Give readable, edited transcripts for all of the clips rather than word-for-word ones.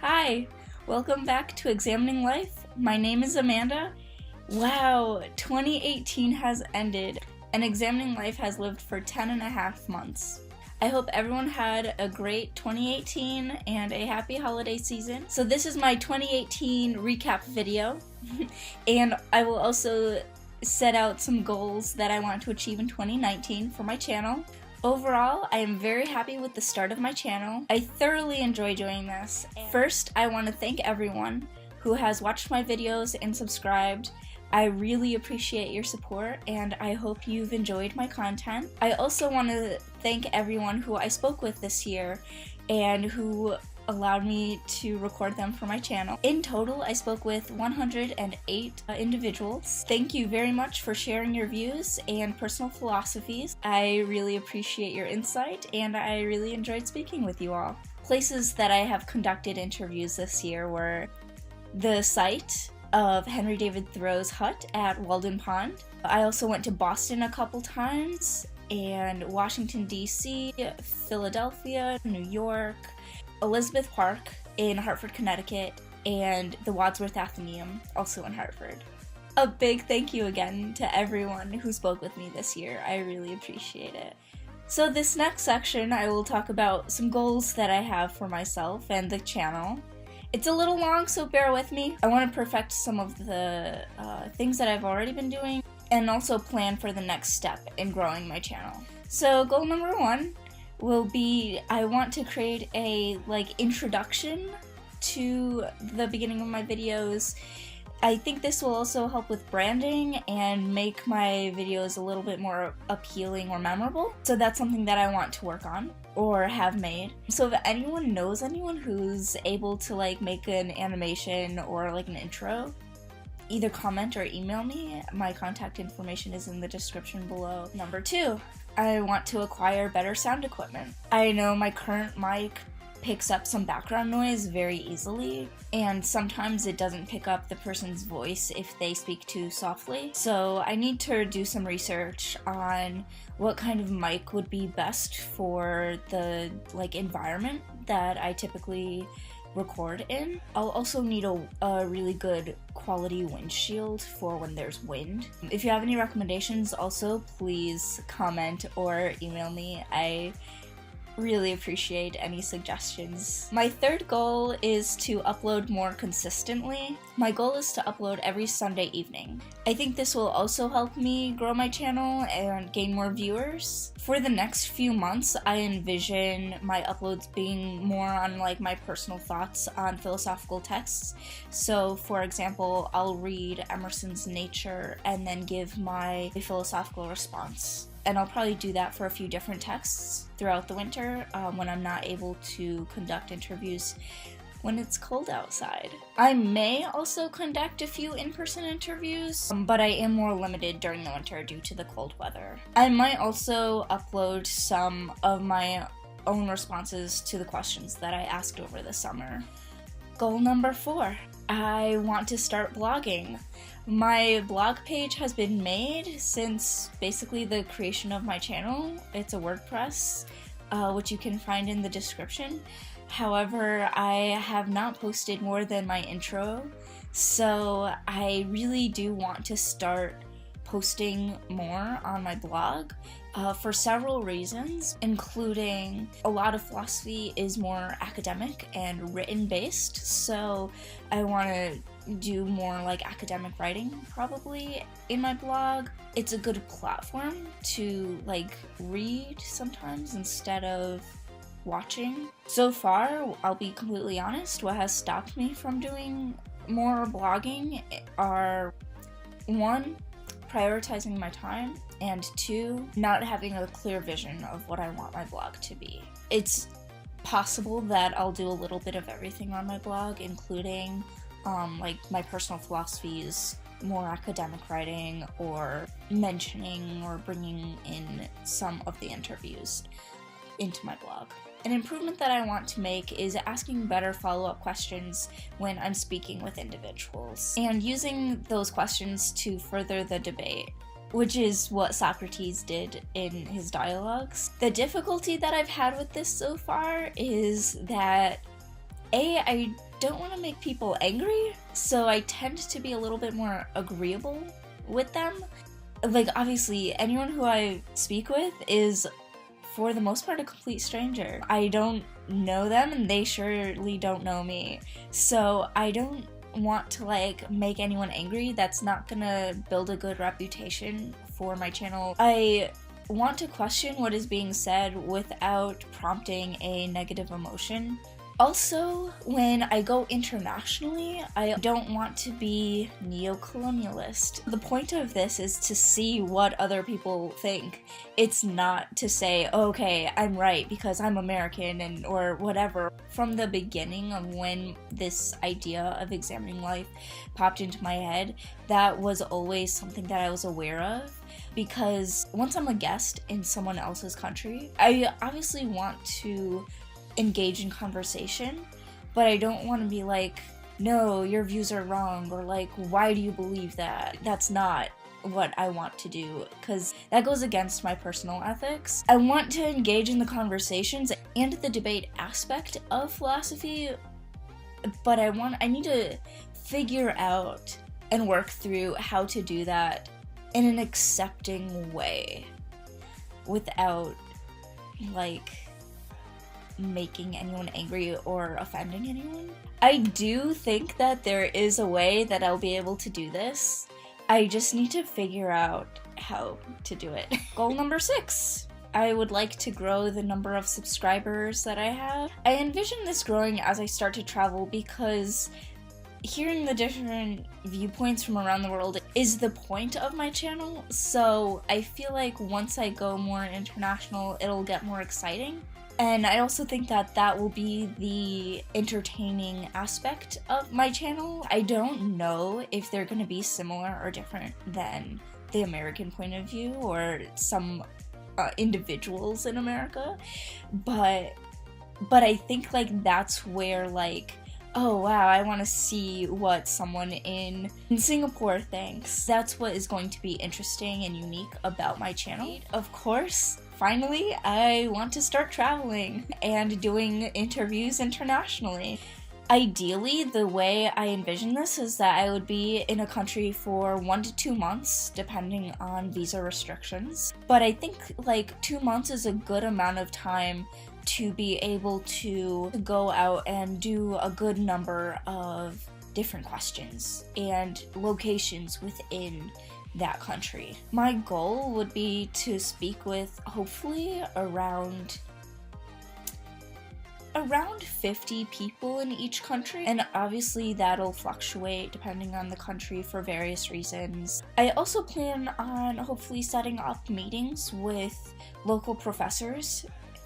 Hi, welcome back to Examining Life. My name is Amanda. Wow, 2018 has ended, and Examining Life has lived for 10 and a half months. I hope everyone had a great 2018 and a happy holiday season. So this is my 2018 recap video, and I will also set out some goals that I want to achieve in 2019 for my channel. Overall, I am very happy with the start of my channel. I thoroughly enjoy doing this. First, I want to thank everyone who has watched my videos and subscribed. I really appreciate your support, and I hope you've enjoyed my content. I also want to thank everyone who I spoke with this year and who allowed me to record them for my channel. In total, I spoke with 108 individuals. Thank you very much for sharing your views and personal philosophies. I really appreciate your insight, and I really enjoyed speaking with you all. Places that I have conducted interviews this year were the site of Henry David Thoreau's hut at Walden Pond. I also went to Boston a couple times, and Washington, D.C., Philadelphia, New York, Elizabeth Park in Hartford, Connecticut, and the Wadsworth Athenaeum, also in Hartford. A big thank you again to everyone who spoke with me this year. I really appreciate it. So this next section, I will talk about some goals that I have for myself and the channel. It's a little long, so bear with me. I want to perfect some of the things that I've already been doing and also plan for the next step in growing my channel. So goal number 1 will be I want to create a introduction to the beginning of my videos. I think this will also help with branding and make my videos a little bit more appealing or memorable. So that's something that I want to work on or have made. So if anyone knows anyone who's able to make an animation or an intro, either comment or email me. My contact information is in the description below. Number 2, I want to acquire better sound equipment. I know my current mic picks up some background noise very easily, and sometimes it doesn't pick up the person's voice if they speak too softly. So I need to do some research on what kind of mic would be best for the environment that I typically record in. I'll also need a really good quality windshield for when there's wind. If you have any recommendations, also please comment or email me. I really appreciate any suggestions. My third goal is to upload more consistently. My goal is to upload every Sunday evening. I think this will also help me grow my channel and gain more viewers. For the next few months, I envision my uploads being more on my personal thoughts on philosophical texts. So for example, I'll read Emerson's Nature and then give my philosophical response. And I'll probably do that for a few different texts throughout the winter when I'm not able to conduct interviews when it's cold outside. I may also conduct a few in-person interviews, but I am more limited during the winter due to the cold weather. I might also upload some of my own responses to the questions that I asked over the summer. Goal number 4, I want to start blogging. My blog page has been made since basically the creation of my channel. It's a WordPress, which you can find in the description. However, I have not posted more than my intro, so I really do want to start posting more on my blog for several reasons, including a lot of philosophy is more academic and written based, so I want to do more academic writing probably in my blog. It's a good platform to read sometimes instead of watching. So far, I'll be completely honest, what has stopped me from doing more blogging are 1, prioritizing my time, and 2, not having a clear vision of what I want my blog to be. It's possible that I'll do a little bit of everything on my blog, including my personal philosophies, more academic writing, or mentioning or bringing in some of the interviews into my blog. An improvement that I want to make is asking better follow-up questions when I'm speaking with individuals, and using those questions to further the debate, which is what Socrates did in his dialogues. The difficulty that I've had with this so far is that I don't want to make people angry, so I tend to be a little bit more agreeable with them. Like, obviously, anyone who I speak with is, for the most part, a complete stranger. I don't know them, and they surely don't know me. So I don't want to, like, make anyone angry. That's not gonna build a good reputation for my channel. I want to question what is being said without prompting a negative emotion. Also, when I go internationally, I don't want to be neo-colonialist. The point of this is to see what other people think. It's not to say, okay, I'm right because I'm American or whatever. From the beginning of when this idea of examining life popped into my head, that was always something that I was aware of. Because once I'm a guest in someone else's country, I obviously want to engage in conversation, but I don't want to be like, no, your views are wrong, or like, why do you believe that? That's not what I want to do, because that goes against my personal ethics. I want to engage in the conversations and the debate aspect of philosophy, but I need to figure out and work through how to do that in an accepting way without, like, making anyone angry or offending anyone. I do think that there is a way that I'll be able to do this. I just need to figure out how to do it. Goal number 6. I would like to grow the number of subscribers that I have. I envision this growing as I start to travel because hearing the different viewpoints from around the world is the point of my channel, so I feel like once I go more international, it'll get more exciting. And I also think that that will be the entertaining aspect of my channel. I don't know if they're going to be similar or different than the American point of view or some individuals in America, but I think, like, that's where, like, oh wow, I want to see what someone in Singapore thinks. That's what is going to be interesting and unique about my channel. Of course, finally, I want to start traveling and doing interviews internationally. Ideally, the way I envision this is that I would be in a country for 1 to 2 months, depending on visa restrictions. But I think, like, 2 months is a good amount of time to be able to go out and do a good number of different questions and locations within that country. My goal would be to speak with hopefully around 50 people in each country, and obviously that'll fluctuate depending on the country for various reasons. I also plan on hopefully setting up meetings with local professors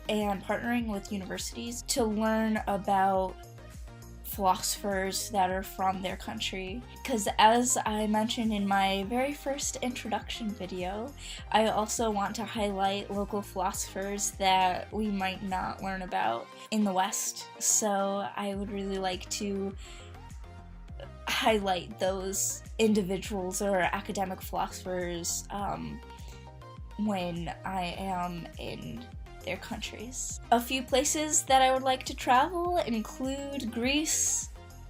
and partnering with universities to learn about philosophers that are from their country. Because as I mentioned in my very first introduction video, I also want to highlight local philosophers that we might not learn about in the West. So I would really like to highlight those individuals or academic philosophers when I am in their countries. A few places that I would like to travel include Greece,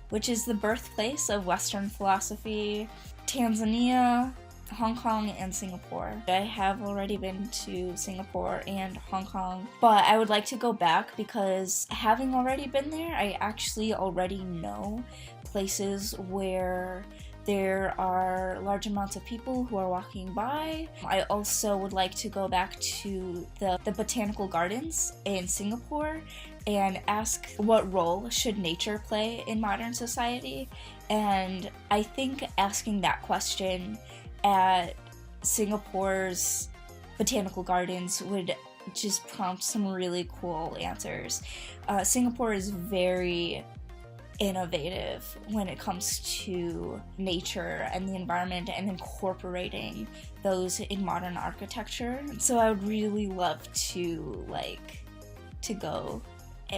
which is the birthplace of Western philosophy, Tanzania, Hong Kong, and Singapore. I have already been to Singapore and Hong Kong, but I would like to go back because having already been there, I actually already know places where there are large amounts of people who are walking by. I also would like to go back to the botanical gardens in Singapore and ask what role should nature play in modern society. And I think asking that question at Singapore's botanical gardens would just prompt some really cool answers. Singapore is very innovative when it comes to nature and the environment and incorporating those in modern architecture. So I would really love to go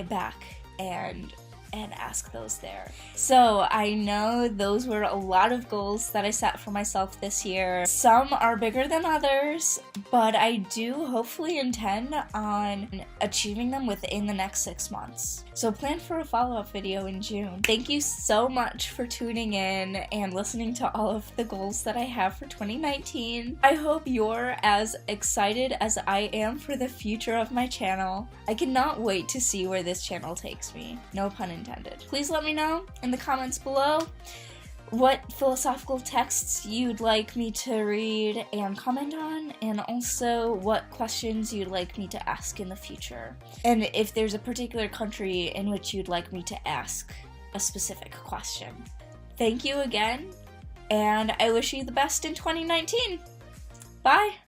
back and and ask those there. So I know those were a lot of goals that I set for myself this year. Some are bigger than others, but I do hopefully intend on achieving them within the next 6 months. So plan for a follow-up video in June. Thank you so much for tuning in and listening to all of the goals that I have for 2019. I hope you're as excited as I am for the future of my channel. I cannot wait to see where this channel takes me. No pun intended. Please let me know in the comments below what philosophical texts you'd like me to read and comment on, and also what questions you'd like me to ask in the future. And if there's a particular country in which you'd like me to ask a specific question. Thank you again, and I wish you the best in 2019. Bye!